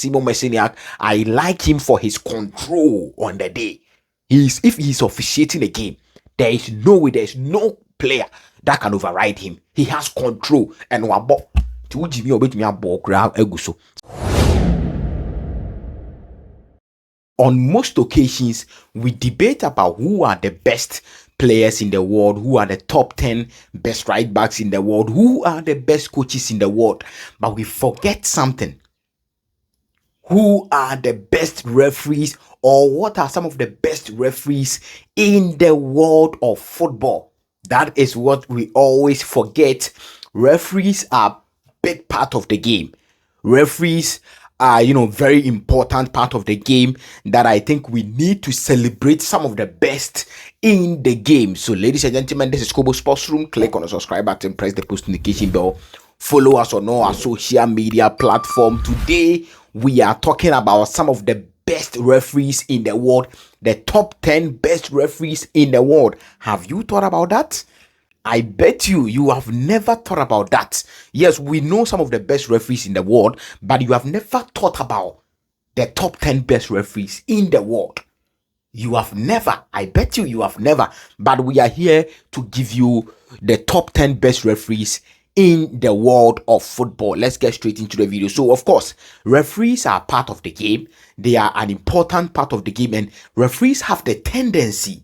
Simon Messeniak, I like him for his control on the day. If he's officiating a game, there is no player that can override him. He has control and on most occasions, we debate about who are the best players in the world, who are the top 10 best right backs in the world, who are the best coaches in the world. But we forget something. Who are the best referees, or what are some of the best referees in the world of football? That is what we always forget. Referees are a big part of the game. Referees are, very important part of the game that I think we need to celebrate some of the best in the game. So, ladies and gentlemen, this is Kobo Sports Room. Click on the subscribe button, press the post notification bell, follow us on all our social media platform. Today, we are talking about some of the best referees in the world, the top 10 best referees in the world. Have you thought about that? I bet you have never thought about that. Yes, we know some of the best referees in the world, but you have never thought about the top 10 best referees in the world. You have never. I bet you have never. But we are here to give you the top 10 best referees in the world of football. Let's get straight into the video. So, of course, referees are part of the game. They are an important part of the game, and referees have the tendency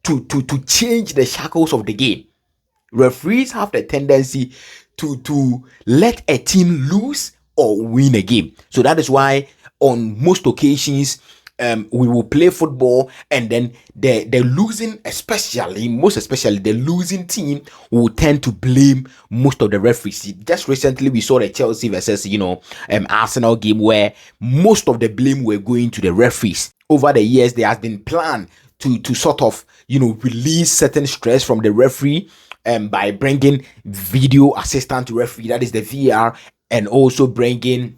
to change the shackles of the game. Referees have the tendency to let a team lose or win a game. So that is why on most occasions we will play football, and then the losing, most especially the losing team, will tend to blame most of the referees. Just recently we saw the Chelsea versus Arsenal game where most of the blame were going to the referees. Over the years there has been plan to sort of release certain stress from the referee by bringing video assistant referee, that is the VR, and also bringing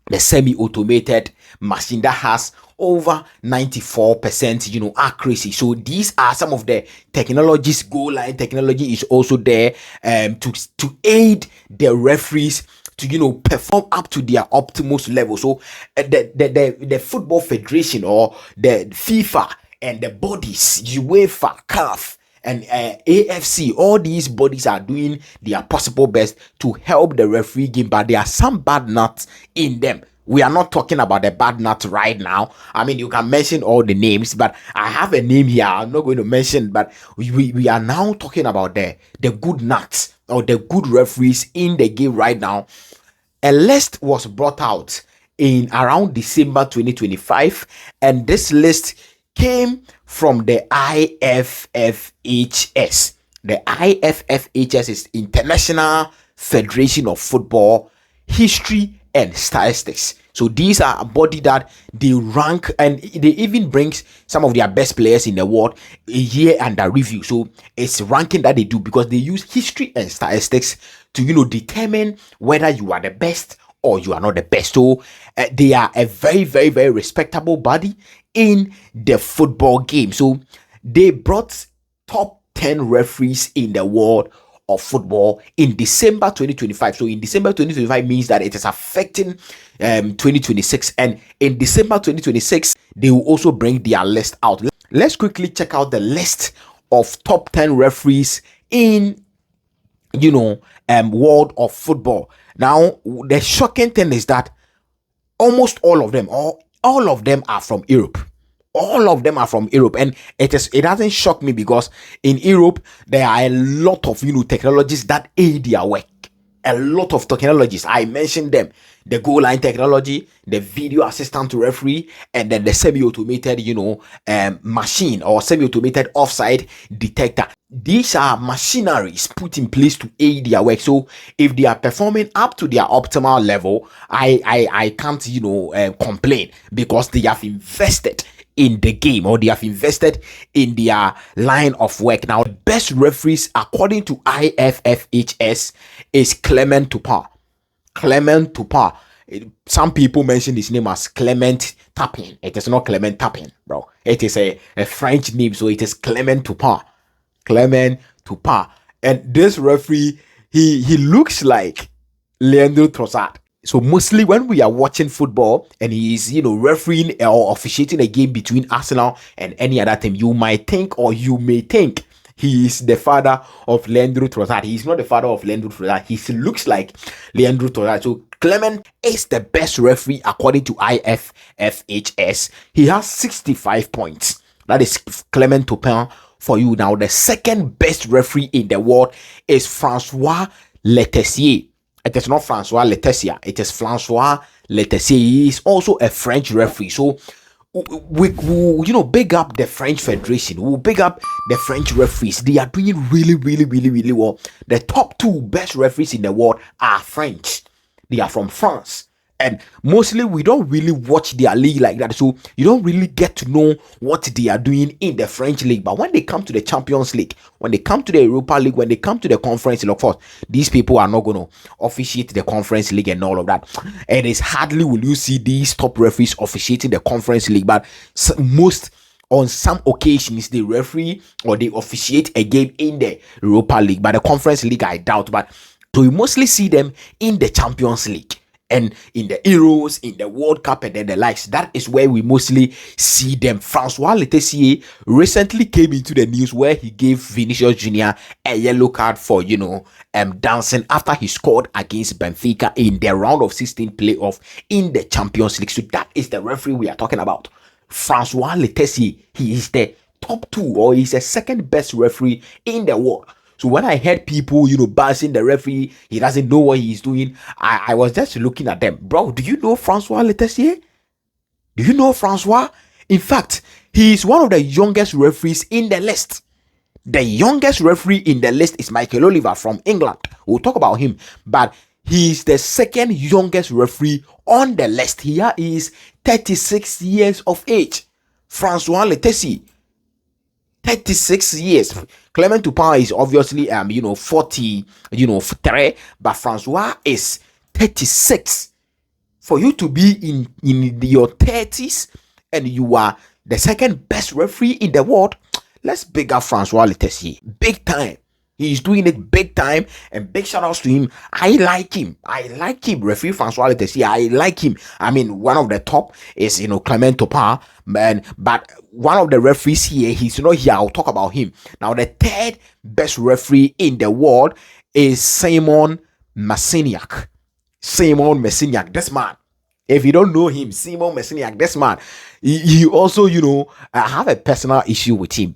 the semi-automated machine that has over 94% accuracy. So these are some of the technologies. Goal line technology is also there to aid the referees to perform up to their optimal level. So the Football Federation or the FIFA and the bodies, UEFA, CAF, and AFC, all these bodies are doing their possible best to help the referee game, but there are some bad nuts in them. We are not talking about the bad nuts right now. I mean, you can mention all the names, but I have a name here I'm not going to mention, but we are now talking about the good nuts or the good referees in the game right now. A list was brought out in around December 2025, and this list came from the IFFHS. The IFFHS is International Federation of Football History and Statistics. So these are a body that they rank, and they even bring some of their best players in the world a year under review. So it's ranking that they do because they use history and statistics to determine whether you are the best or you are not the best. So they are a very, very, very respectable body in the football game. So they brought top 10 referees in the world of football in December 2025. So in December 2025 means that it is affecting 2026, and in December 2026 they will also bring their list out. Let's quickly check out the list of top 10 referees in world of football. Now the shocking thing is that almost all of them are from Europe. All of them are from Europe, and it doesn't shock me because in Europe there are a lot of technologies that aid their work. A lot of technologies. I mentioned them: the goal line technology, the video assistant referee, and then the semi-automated machine or semi-automated offside detector. These are machineries put in place to aid their work. So if they are performing up to their optimal level, I can't complain because they have invested in the game, or they have invested in their line of work. Now, best referees according to IFFHS is Clement Turpin. Clement Turpin. Some people mention his name as Clement Turpin. It is not Clement Turpin, bro. It is a French name, so it is Clement Turpin. Clement Turpin. And this referee, he looks like Leandro Trossard. So mostly when we are watching football and he's, refereeing or officiating a game between Arsenal and any other team, you might think, or you may think, he is the father of Leandro Trossard. He's not the father of Leandro Trossard. He looks like Leandro Trossard. So Clement is the best referee according to IFFHS. He has 65 points. That is Clement Topin for you. Now, the second best referee in the world is Francois Letessier. It is not Francois Letessier. It is Francois Letessier. He is also a French referee. So we big up the French Federation. We'll big up the French referees. They are doing really, really, really, really well. The top two best referees in the world are French. They are from France. And mostly we don't really watch their league like that. So you don't really get to know what they are doing in the French league. But when they come to the Champions League, when they come to the Europa League, when they come to the Conference League, of course, these people are not going to officiate the Conference League and all of that. And it's hardly will you see these top referees officiating the Conference League. But on some occasions, they referee or they officiate a game in the Europa League. But the Conference League, I doubt. But so you mostly see them in the Champions League and in the Euros, in the World Cup, and then the likes. That is where we mostly see them. Francois Letessier recently came into the news where he gave Vinicius Jr. a yellow card for, dancing after he scored against Benfica in the round of 16 playoff in the Champions League. So that is the referee we are talking about. Francois Letessier. He is the top two, or he's the second best referee in the world. So when I heard people, bashing the referee, he doesn't know what he's doing, I was just looking at them. Bro, do you know Francois Letessier? Do you know Francois? In fact, he is one of the youngest referees in the list. The youngest referee in the list is Michael Oliver from England. We'll talk about him. But he is the second youngest referee on the list. He is 36 years of age. Francois Letessier. 36 years. Clement Tupin is obviously 40, 3, but Francois is 36. For you to be in your 30s and you are the second best referee in the world, let's big up Francois Letessier. Big time. He's doing it big time, and big shout outs to him. I like him. Referee Francois Letessier. I like him. I mean, one of the top is, Clement Topin, man. But one of the referees here, he's not here. I'll talk about him. Now, the third best referee in the world is Simon Messignac. This man. If you don't know him, Simon Messignac, this man, he also, I have a personal issue with him.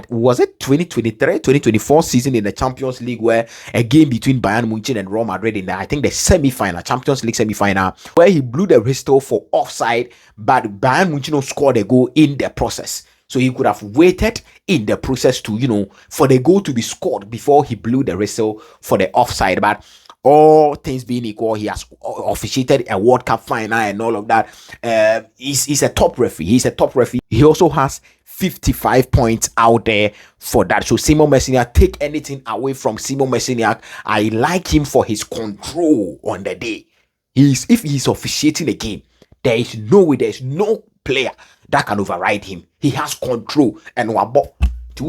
Was it 2023-2024 season in the Champions League where a game between Bayern Munich and Real Madrid in the, I think the semi-final, Champions League semi-final, where he blew the whistle for offside, but Bayern Munich scored a goal in the process. So he could have waited in the process to, for the goal to be scored before he blew the whistle for the offside. But all things being equal, he has officiated a World Cup final and all of that. He's a top referee. He also has 55 points out there for that. So Simon Messignac, take anything away from Simon Messignac, I like him for his control on the day. If he's officiating a game, there is no player that can override him. He has control and so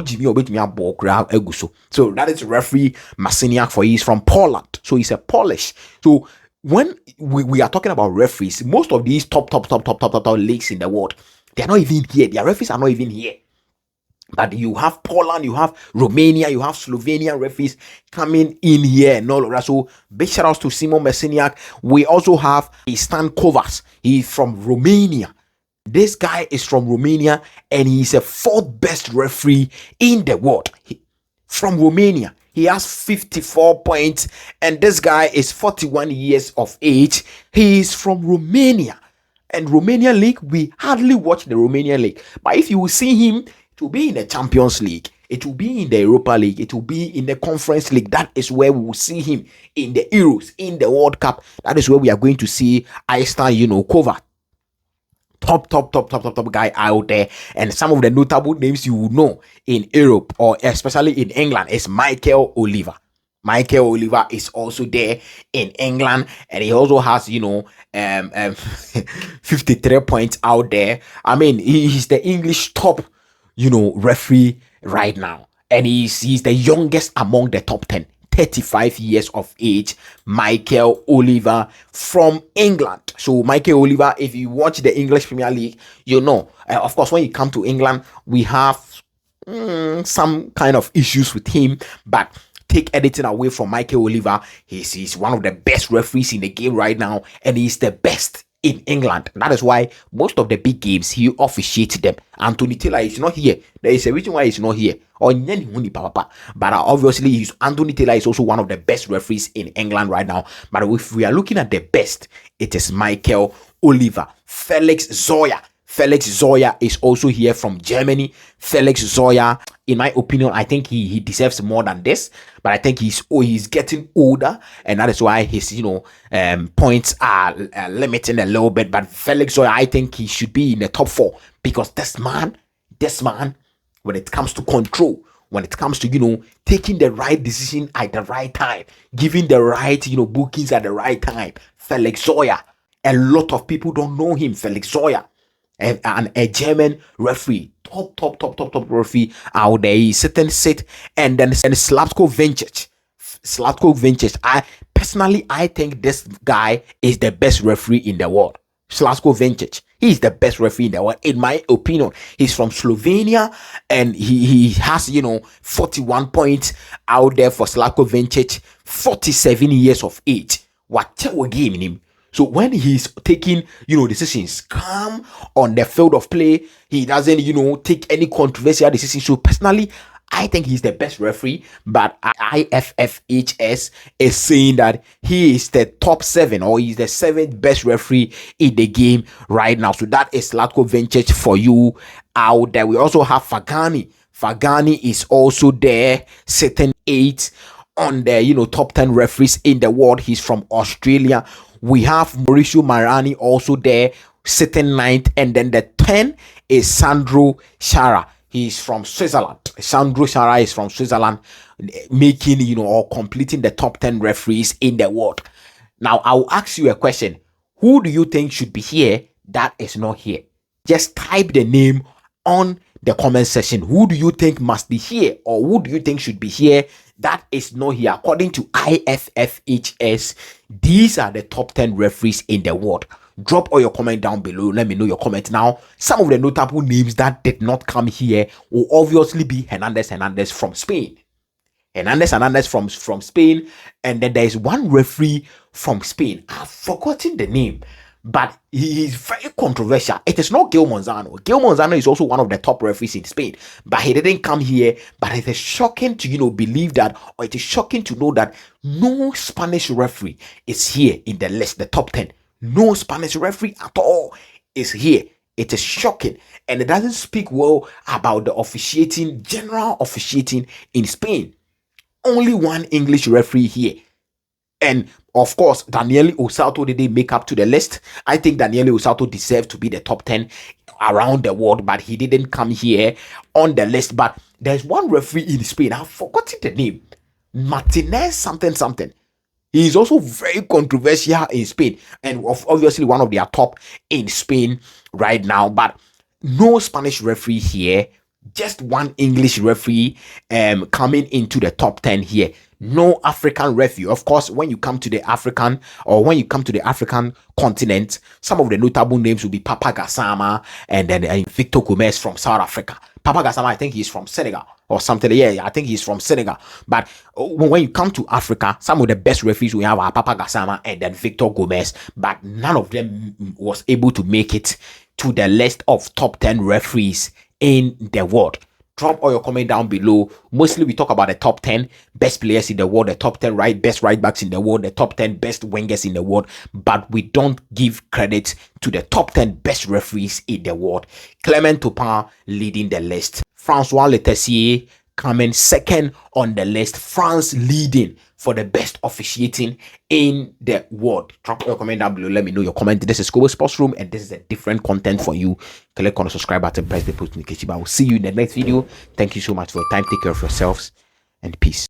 that is referee Messignac for he's from Poland. So he's a Polish. So when we are talking about referees, most of these top leagues in the world, they're not even here. Their referees are not even here. But you have Poland, you have Romania, you have Slovenia referees coming in here and all of that. So big shout outs to Simon Messignac. We also have Stan Kovacs. He's from Romania. This guy is from Romania and he's a fourth best referee in the world. From Romania. He has 54 points and this guy is 41 years of age. He is from Romania. And Romanian League, we hardly watch the Romanian League. But if you will see him, it will be in the Champions League. It will be in the Europa League. It will be in the Conference League. That is where we will see him in the Euros, in the World Cup. That is where we are going to see Stan Kovacs. Top guy out there. And some of the notable names you will know in Europe or especially in England is Michael Oliver. Michael Oliver is also there in England and he also has 53 points out there. I mean, he's the English top referee right now, and he's the youngest among the top 10 35 years of age, Michael Oliver from England. So Michael Oliver, if you watch the English Premier League, you know, of course, when you come to England, we have some kind of issues with him, but take anything away from Michael Oliver, he's one of the best referees in the game right now, and he's the best in England. That is why most of the big games he officiates them. Anthony Taylor is not here. There is a reason why he's not here. But obviously, Anthony Taylor is also one of the best referees in England right now. But if we are looking at the best, it is Michael Oliver. Felix Zoya is also here from Germany. Felix Zoya, in my opinion, I think he deserves more than this, but I think he's getting older, and that is why his points are limiting a little bit. But Felix Zoya, I think he should be in the top 4, because this man, when it comes to control, when it comes to taking the right decision at the right time, giving the right bookings at the right time, Felix Zoya. A lot of people don't know him. Felix Zoya, and a German referee, top referee out there. He's sitting and then Slavko Vincic. I think this guy is the best referee in the world. Slavko Vincic, he's the best referee in the world, in my opinion. He's from Slovenia, and he has 41 points out there for Slavko Vincic, 47 years of age. What a game in him. So when he's taking, decisions calm on the field of play, he doesn't, take any controversial decisions. So personally, I think he's the best referee, but IFFHS is saying that he is the top 7, or he's the 7th best referee in the game right now. So that is Slavko Vincic for you out there. We also have Fagani. Fagani is also there, sitting 8 on the top 10 referees in the world. He's from Australia. We have Mauricio Marani also there, sitting 9th, and then the 10 is Sandro Schara. He's from Switzerland. Sandro Schara is from Switzerland, making or completing the top 10 referees in the world. Now I'll ask you a question: who do you think should be here that is not here? Just type the name on the comment section. Who do you think must be here, or who do you think should be here that is not here? According to IFFHS, these are the top 10 referees in the world. Drop all your comment down below. Let me know your comment. Now, some of the notable names that did not come here will obviously be Hernandez from Spain. Hernandez from Spain. And then there is one referee from Spain. I've forgotten the name, but he is very controversial. It is not Gil Manzano. Gil Manzano is also one of the top referees in Spain, but he didn't come here. But it is shocking to believe that, or it is shocking to know that no Spanish referee is here in the list, the top 10. No Spanish referee at all is here. It is shocking, and it doesn't speak well about the general officiating in Spain. Only one English referee here. And of course, Daniele Osato didn't make up to the list. I think Daniele Osato deserved to be the top 10 around the world, but he didn't come here on the list. But there's one referee in Spain, I've forgotten the name, Martinez something. He is also very controversial in Spain, and obviously one of their top in Spain right now. But no Spanish referee here, just one English referee coming into the top 10 here. No African referee. Of course, when you come to the African continent, some of the notable names will be Papa Gassama and then Victor Gomez from South Africa. Papa Gassama, I think he's from Senegal or something. Yeah, I think he's from Senegal. But when you come to Africa, some of the best referees we have are Papa Gassama and then Victor Gomez, but none of them was able to make it to the list of top 10 referees in the world. Drop all your comment down below. Mostly we talk about the top 10 best players in the world, the top 10 best right backs in the world, the top 10 best wingers in the world, but we don't give credit to the top 10 best referees in the world. Clement Turpin leading the list. Francois Letessier coming second on the list. France leading for the best officiating in the world. Drop your comment down below. Let me know your comment. This is Kobo Sports Room, and this is a different content for you. Click on the subscribe button, press the post notification bell. I will see you in the next video. Thank you so much for your time. Take care of yourselves, and peace.